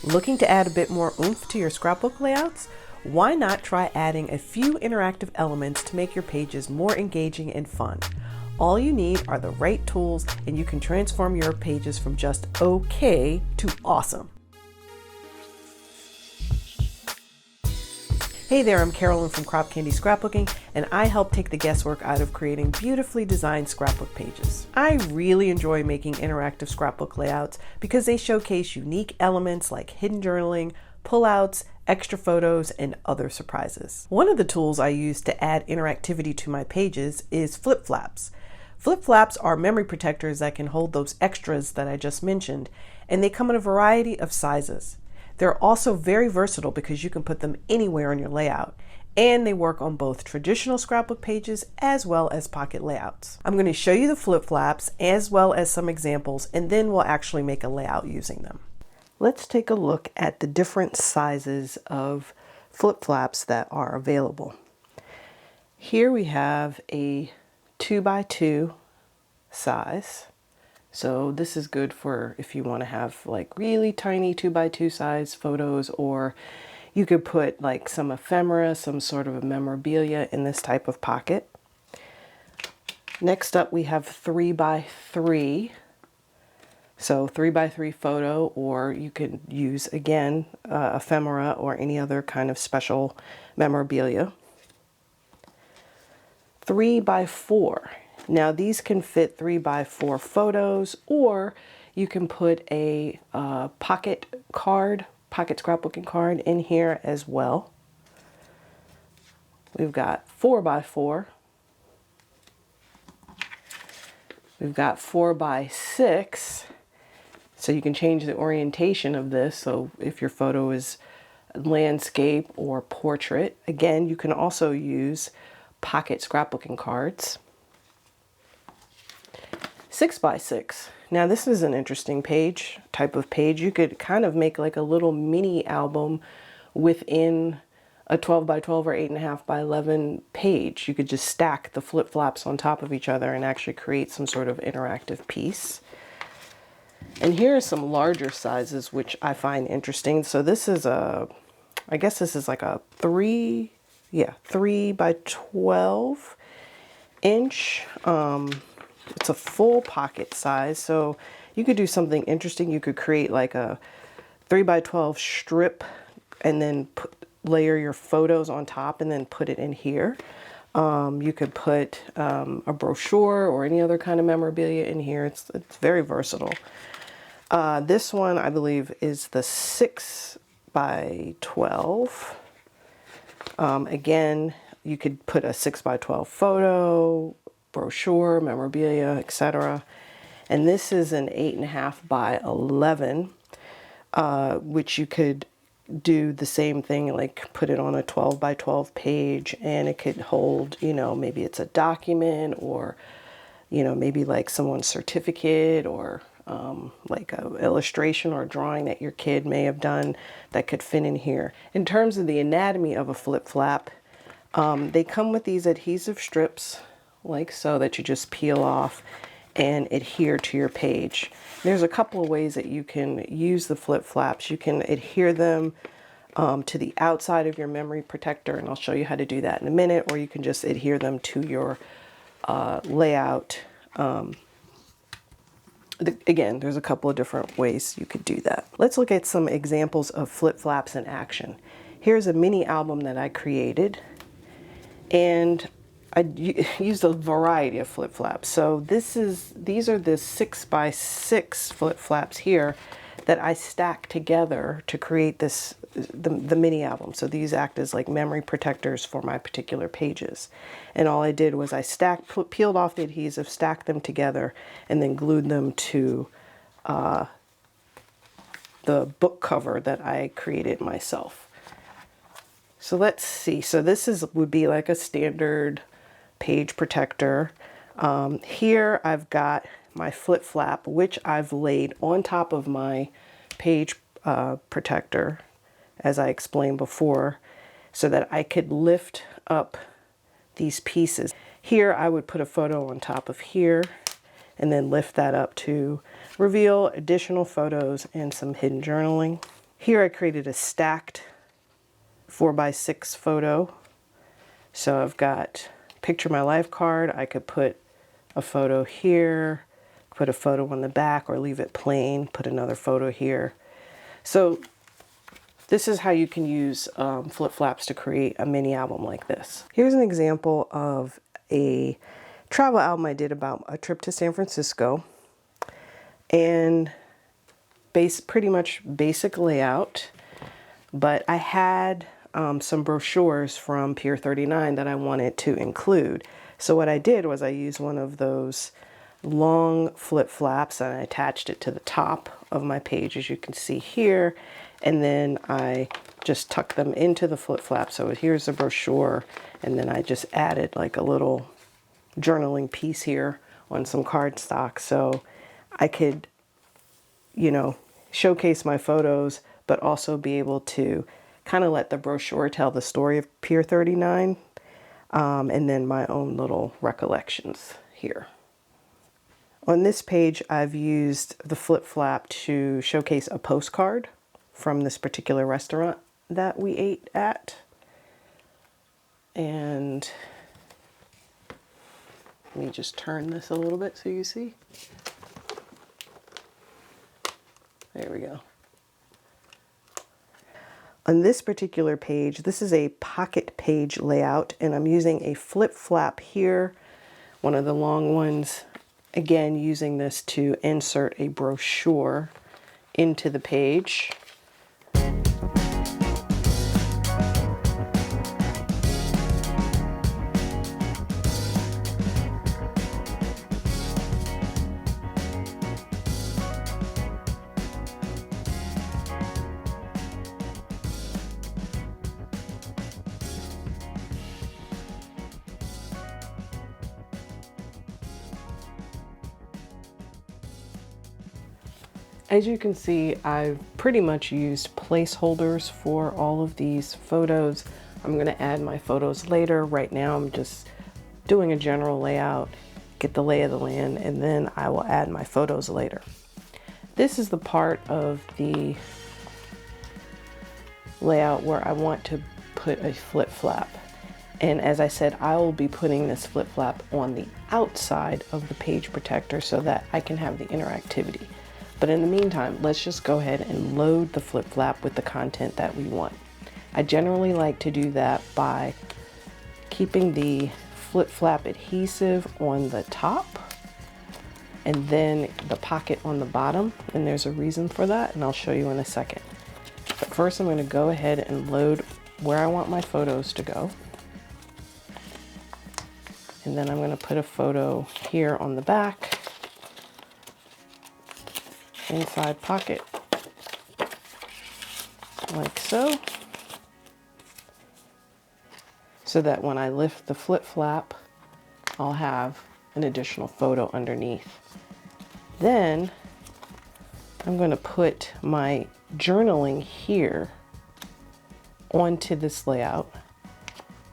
Looking to add a bit more oomph to your scrapbook layouts? Why not try adding a few interactive elements to make your pages more engaging and fun? All you need are the right tools, and you can transform your pages from just okay to awesome. Hey there, I'm Carolyn from Crop Candy Scrapbooking, and I help take the guesswork out of creating beautifully designed scrapbook pages. I really enjoy making interactive scrapbook layouts because they showcase unique elements like hidden journaling, pullouts, extra photos, and other surprises. One of the tools I use to add interactivity to my pages is flip flaps. Flip flaps are memory protectors that can hold those extras that I just mentioned, and they come in a variety of sizes. They're also very versatile because you can put them anywhere in your layout, and they work on both traditional scrapbook pages as well as pocket layouts. I'm going to show you the flip flaps as well as some examples, and then we'll actually make a layout using them. Let's take a look at the different sizes of flip flaps that are available. Here we have a 2x2 size. So this is good for if you want to have like really tiny 2x2 size photos, or you could put like some ephemera, some sort of a memorabilia in this type of pocket. Next up we have 3x3. So 3x3 photo, or you could use again ephemera or any other kind of special memorabilia. 3x4. Now these can fit 3x4 photos, or you can put a pocket scrapbooking card in here as well. We've got 4x4. We've got 4x6. So you can change the orientation of this. So if your photo is landscape or portrait, again, you can also use pocket scrapbooking cards. 6x6. Now this is an interesting type of page. You could kind of make like a little mini album within a 12x12 or 8.5x11 page. You could just stack the flip flaps on top of each other and actually create some sort of interactive piece. And here are some larger sizes which I find interesting. So this is I guess this is like a 3x12 inch. It's a full pocket size, so you could do something interesting. You could create like a 3x12 strip and then layer your photos on top and then put it in here. You could put a brochure or any other kind of memorabilia in here. It's very versatile. This one, I believe, is the 6x12. Again, you could put a 6x12 photo, brochure, memorabilia, etc. And this is an 8.5x11, which you could do the same thing, like put it on a 12x12 page, and it could hold, maybe it's a document, or, maybe like someone's certificate, or like an illustration or drawing that your kid may have done that could fit in here. In terms of the anatomy of a flip flap, they come with these adhesive strips, like so, that you just peel off and adhere to your page. There's a couple of ways that you can use the flip flaps. You can adhere them to the outside of your memory protector, and I'll show you how to do that in a minute, or you can just adhere them to your layout. Again, there's a couple of different ways you could do that. Let's look at some examples of flip flaps in action. Here's a mini album that I created, and I used a variety of flip flaps. So these are the 6x6 flip flaps here that I stacked together to create the mini album. So these act as like memory protectors for my particular pages. And all I did was I peeled off the adhesive, stacked them together, and then glued them to the book cover that I created myself. So let's see. So this would be like a standard page protector. Here I've got my flip flap, which I've laid on top of my page protector, as I explained before, so that I could lift up these pieces. Here I would put a photo on top of here and then lift that up to reveal additional photos and some hidden journaling. Here I created a stacked 4x6 photo. So I've got picture my life card. I could put a photo here, put a photo on the back, or leave it plain, put another photo here. So this is how you can use flip flaps to create a mini album like this. Here's an example of a travel album I did about a trip to San Francisco, and pretty much basic layout, but I had some brochures from Pier 39 that I wanted to include. So what I did was I used one of those long flip flaps and I attached it to the top of my page, as you can see here, and then I just tucked them into the flip flap. So here's the brochure, and then I just added like a little journaling piece here on some cardstock, so I could, you know, showcase my photos, but also be able to kind of let the brochure tell the story of Pier 39, and then my own little recollections here. On this page, I've used the flip flap to showcase a postcard from this particular restaurant that we ate at. And let me just turn this a little bit so you see. There we go. On this particular page, this is a pocket page layout, and I'm using a flip flap here, one of the long ones, again using this to insert a brochure into the page. As you can see, I've pretty much used placeholders for all of these photos. I'm going to add my photos later. Right now I'm just doing a general layout, get the lay of the land, and then I will add my photos later. This is the part of the layout where I want to put a flip flap. And as I said, I will be putting this flip flap on the outside of the page protector so that I can have the interactivity. But in the meantime, let's just go ahead and load the flip flap with the content that we want. I generally like to do that by keeping the flip flap adhesive on the top and then the pocket on the bottom. And there's a reason for that, and I'll show you in a second. But first I'm going to go ahead and load where I want my photos to go. And then I'm going to put a photo here on the back, inside pocket, like so, so that when I lift the flip flap, I'll have an additional photo underneath. Then I'm going to put my journaling here onto this layout,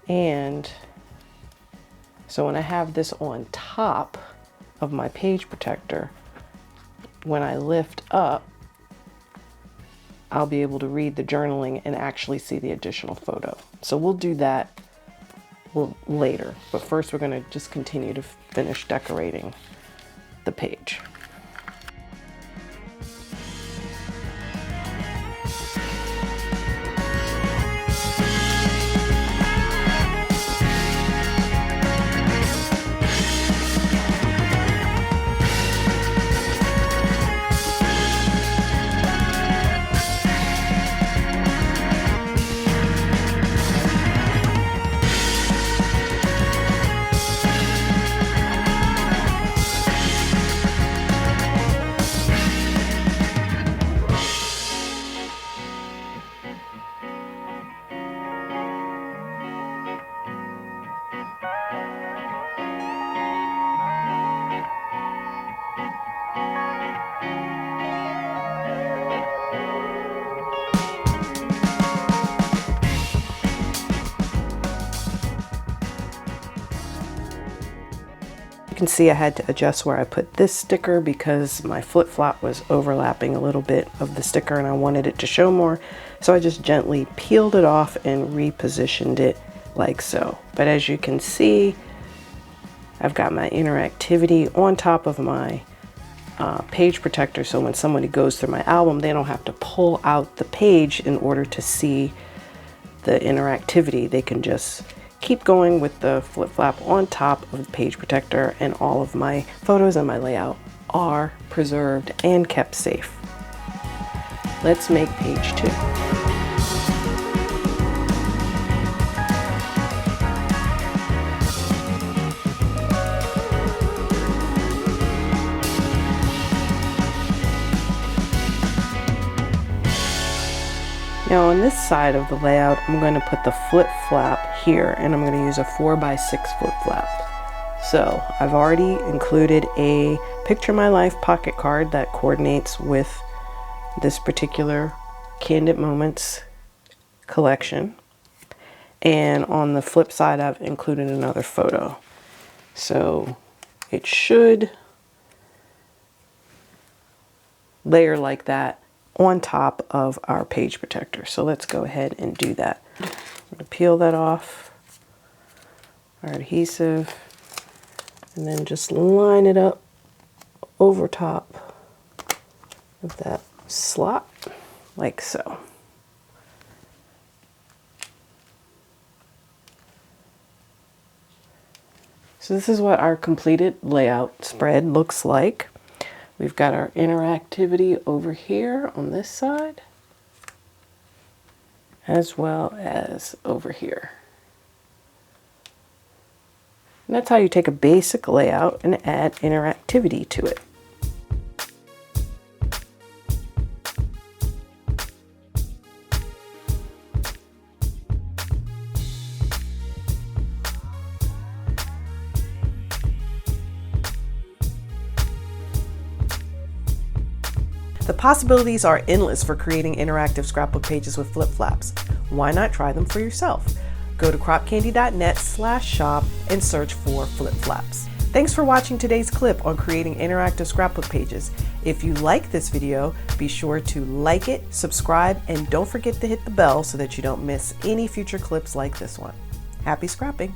and so when I have this on top of my page protector, when I lift up, I'll be able to read the journaling and actually see the additional photo. So we'll do that later, but first we're going to just continue to finish decorating the page. can see I had to adjust where I put this sticker because my flip-flop was overlapping a little bit of the sticker and I wanted it to show more. So I just gently peeled it off and repositioned it like so. But as you can see, I've got my interactivity on top of my page protector, so when somebody goes through my album, they don't have to pull out the page in order to see the interactivity. They can just keep going with the flip-flap on top of the page protector, and all of my photos and my layout are preserved and kept safe. Let's make page 2. Now on this side of the layout, I'm going to put the flip flap here, and I'm going to use a 4x6 flip flap. So I've already included a Picture My Life pocket card that coordinates with this particular Candid Moments collection. And on the flip side, I've included another photo. So it should layer like that on top of our page protector. So let's go ahead and do that. I'm going to peel that off, our adhesive, and then just line it up over top of that slot like so. So this is what our completed layout spread looks like. We've got our interactivity over here on this side, as well as over here. And that's how you take a basic layout and add interactivity to it. The possibilities are endless for creating interactive scrapbook pages with flip flaps. Why not try them for yourself? Go to cropcandy.net/shop and search for flip flaps. Thanks for watching today's clip on creating interactive scrapbook pages. If you like this video, be sure to like it, subscribe, and don't forget to hit the bell so that you don't miss any future clips like this one. Happy scrapping!